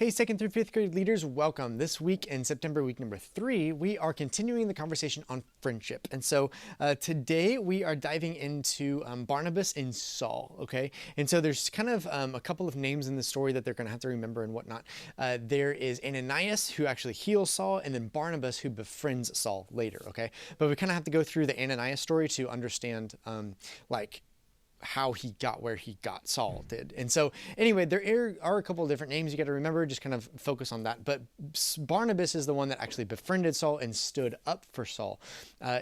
Hey, 2nd through 5th grade leaders, welcome. This week in September, week number 3, we are continuing the conversation on friendship. And so today we are diving into Barnabas and Saul, okay? And so there's kind of a couple of names in the story that they're going to have to remember and whatnot. There is Ananias, who actually heals Saul, and then Barnabas, who befriends Saul later, okay? But we kind of have to go through the Ananias story to understand, how he got where he got, Saul did. And so anyway, there are a couple of different names you got to remember, just kind of focus on that. But Barnabas is the one that actually befriended Saul and stood up for Saul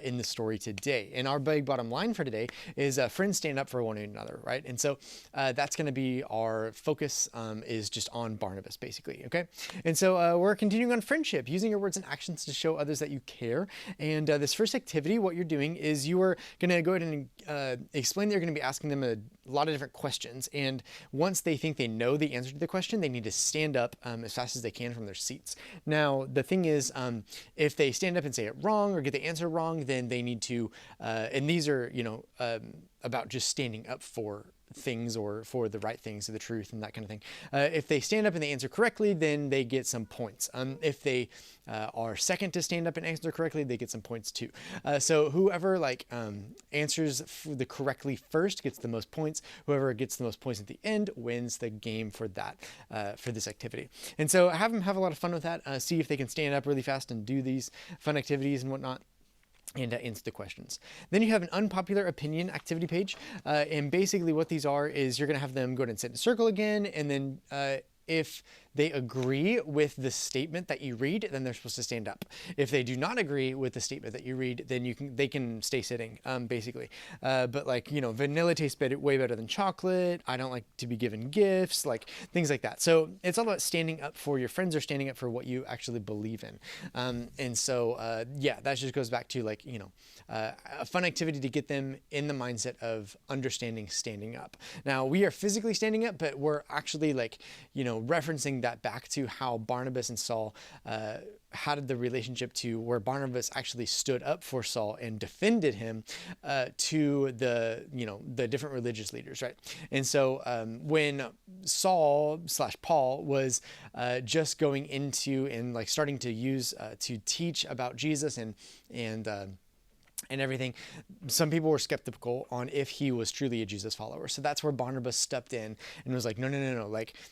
in the story today. And our big bottom line for today is friends stand up for one another, right? And so that's going to be our focus, is just on Barnabas, basically, okay? And so we're continuing on friendship, using your words and actions to show others that you care. And this first activity, what you're doing is you are going to go ahead and explain that you're going to be asking them a lot of different questions, and once they think they know the answer to the question, they need to stand up as fast as they can from their seats. Now the thing is, if they stand up and say it wrong or get the answer wrong, then they need to and these are about just standing up for things or for the right things or the truth and that kind of thing. If they stand up and they answer correctly, then they get some points. If they are second to stand up and answer correctly, they get some points too. So whoever answers the correctly first gets the most points. Whoever gets the most points at the end wins the game for that, for this activity. And so have them have a lot of fun with that. See if they can stand up really fast and do these fun activities and whatnot, and answer the questions. Then you have an unpopular opinion activity page. And basically what these are is you're going to have them go ahead and sit in a circle again. And then if they agree with the statement that you read, then they're supposed to stand up. If they do not agree with the statement that you read, then they can stay sitting, basically. But vanilla tastes way better than chocolate. I don't like to be given gifts, things like that. So it's all about standing up for your friends or standing up for what you actually believe in. And so that just goes back to a fun activity to get them in the mindset of understanding standing up. Now we are physically standing up, but we're actually referencing that back to how Barnabas and Saul had the relationship to where Barnabas actually stood up for Saul and defended him to the different religious leaders, right? And so when Saul/Paul was just going into and starting to use to teach about Jesus and everything, some people were skeptical on if he was truly a Jesus follower. So that's where Barnabas stepped in and was like, no.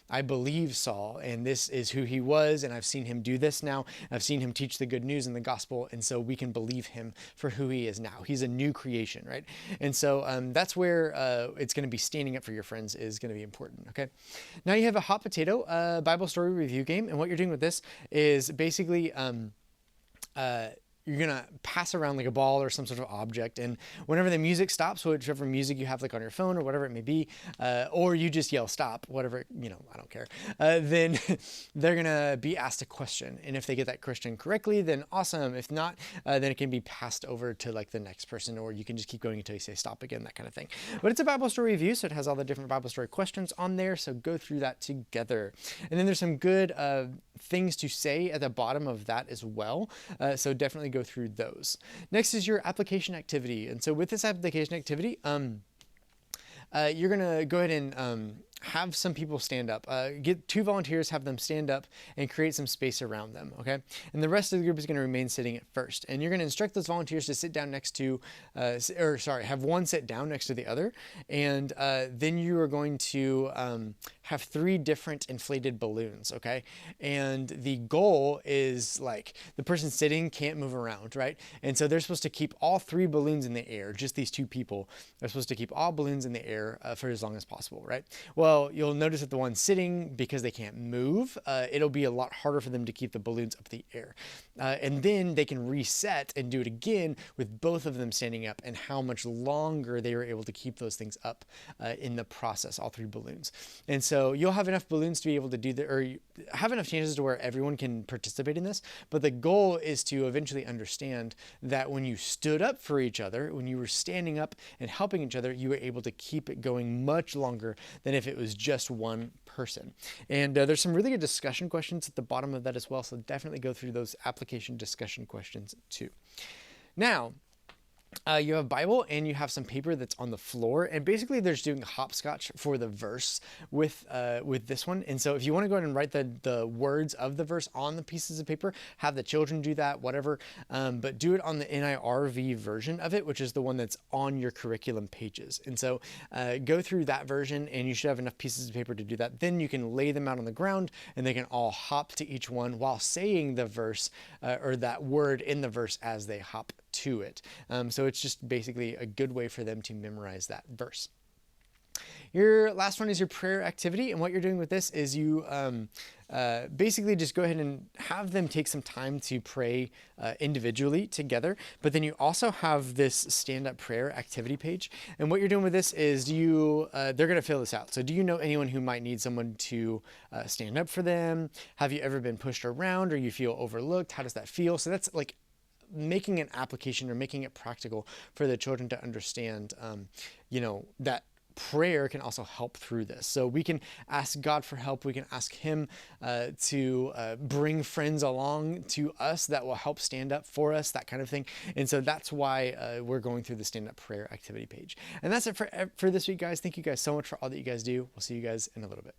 I believe Saul, and this is who he was, and I've seen him do this now. I've seen him teach the good news and the gospel, and so we can believe him for who he is now. He's a new creation, right? And so that's where it's going to be standing up for your friends is going to be important, okay? Now you have a hot potato Bible story review game, and what you're doing with this is basically you're going to pass around a ball or some sort of object, and whenever the music stops, whichever music you have on your phone or whatever it may be, or you just yell stop, whatever, I don't care, then they're going to be asked a question. And if they get that question correctly, then awesome. If not, then it can be passed over to the next person, or you can just keep going until you say stop again, that kind of thing. But it's a Bible story review, so it has all the different Bible story questions on there. So go through that together. And then there's some good things to say at the bottom of that as well. So definitely go through those. Next is your application activity. And so with this application activity, you're going to go ahead and have some people stand up. Get 2 volunteers, have them stand up and create some space around them, okay? And the rest of the group is going to remain sitting at first. And you're going to instruct those volunteers to sit down next to, have one sit down next to the other. And then you are going to have 3 different inflated balloons, okay? And the goal is the person sitting can't move around, right? And so they're supposed to keep all 3 balloons in the air. Just these 2 people are supposed to keep all balloons in the air for as long as possible, right? Well, you'll notice that the one sitting, because they can't move, it'll be a lot harder for them to keep the balloons up in the air. And then they can reset and do it again with both of them standing up, and how much longer they were able to keep those things up in the process, all 3 balloons. And so you'll have enough balloons to be able to do that, or have enough chances to where everyone can participate in this. But the goal is to eventually understand that when you stood up for each other, when you were standing up and helping each other, you were able to keep it going much longer than if it was just one person. And there's some really good discussion questions at the bottom of that as well. So definitely go through those application discussion questions too. Now, You have a Bible and you have some paper that's on the floor, and basically they're just doing hopscotch for the verse with this one. And so if you want to go ahead and write the words of the verse on the pieces of paper, have the children do that, whatever. But do it on the NIRV version of it, which is the one that's on your curriculum pages. And so go through that version, and you should have enough pieces of paper to do that. Then you can lay them out on the ground, and they can all hop to each one while saying the verse or that word in the verse as they hop to it. So it's just basically a good way for them to memorize that verse. Your last one is your prayer activity, and what you're doing with this is you basically just go ahead and have them take some time to pray individually together, but then you also have this stand-up prayer activity page. And what you're doing with this is they're going to fill this out. So do you know anyone who might need someone to stand up for them? Have you ever been pushed around, or you feel overlooked? How does that feel? So that's like making an application or making it practical for the children to understand, that prayer can also help through this. So we can ask God for help. We can ask Him to bring friends along to us that will help stand up for us, that kind of thing. And so that's why we're going through the stand up prayer activity page. And that's it for this week, guys. Thank you guys so much for all that you guys do. We'll see you guys in a little bit.